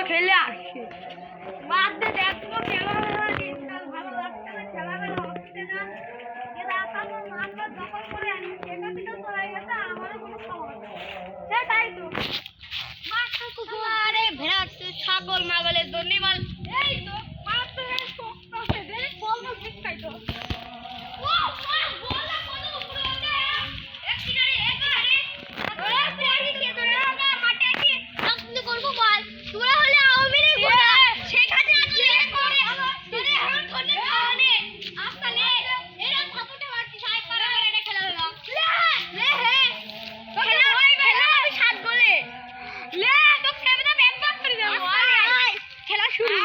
খেলে আসছে বাদ দে দেখবো খেলা দিনকাল ভালো লাগছে না খেলাবেলা হচ্ছে না মারবার দখল করে আনি সেটা থেকে চলে গেছে আমারও কোনো খবর সেটাই তো আরে ভেড়া ছাগল মাগলের জন্য বল এই তো মারতে চোখটাছে দেখ বল না ঠিকঠাক তো ও মা বল না কত উপরে আছে এক কিনারে ওরে পড়ি কে তোরা মাঠে কি আপনি করব বল তোরা হলে আওয়ামী লীগ গোটা সেখানে আসলে করে তোরে হাত ধরে খাওয়ানে আসলে এরা থাপুটে মারতি সাহেব পারে এটা খেলা হলো লে হে খেলা হইবে না আমি 7 গোলে লে তো খেলবে না ব্যাক ব্যাক করে দেব খেলা শুরু